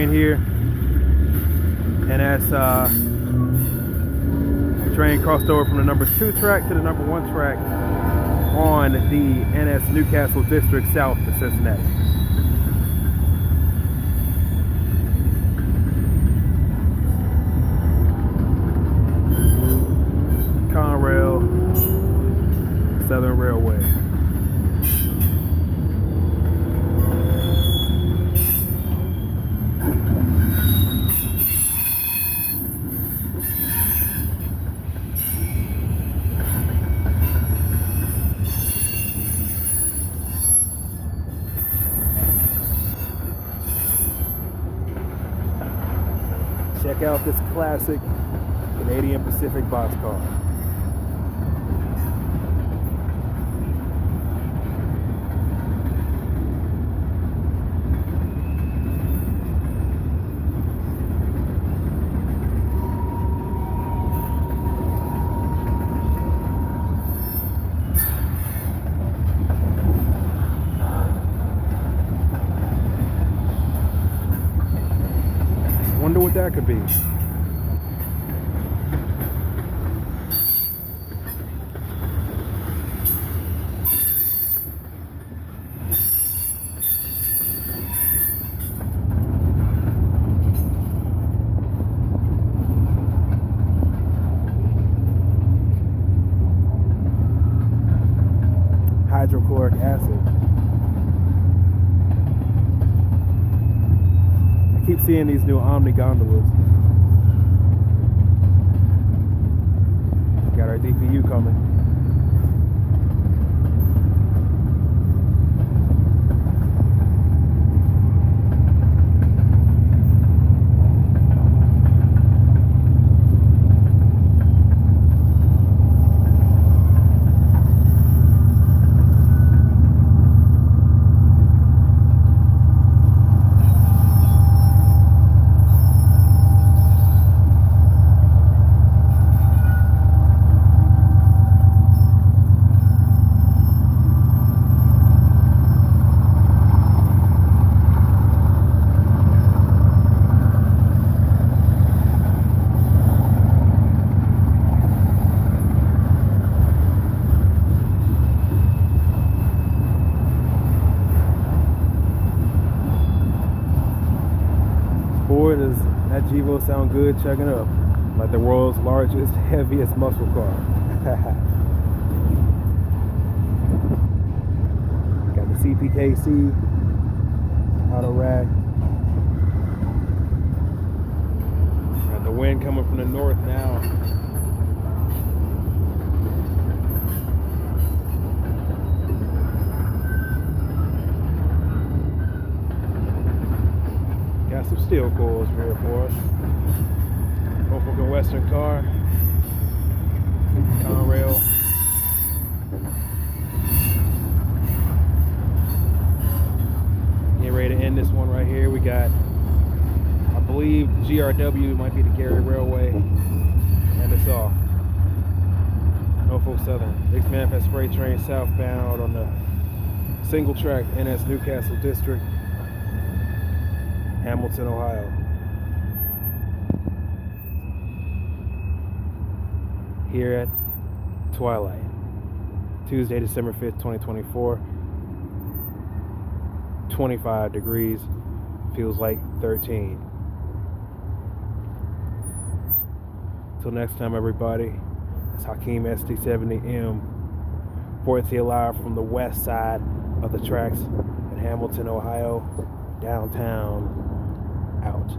train here, and as the train crossed over from the number 2 track to the number 1 track on the NS Newcastle District south to Cincinnati. Conrail, Southern Railway. Check out this classic Canadian Pacific boxcar. Wonder what that could be. Hydrochloric acid. Keep seeing these new Omni gondolas. Got our DPU coming. Boy, does that Jevo sound good chugging up. Like the world's largest, heaviest muscle car. Got the CPKC auto rack. Got the wind coming from the north now. Got some steel coils here for us. Norfolk and Western car. Conrail. Getting ready to end this one right here. We got, I believe, GRW might be the Gary Railway. And it's off. Norfolk Southern. Mixed manifest freight train southbound on the single track NS Newcastle District. Hamilton, Ohio. Here at twilight, Tuesday, December 5th, 2024. 25 degrees, feels like 13. Till next time, everybody, it's Hakeem SD70M, reporting to you live from the west side of the tracks in Hamilton, Ohio, downtown. Out.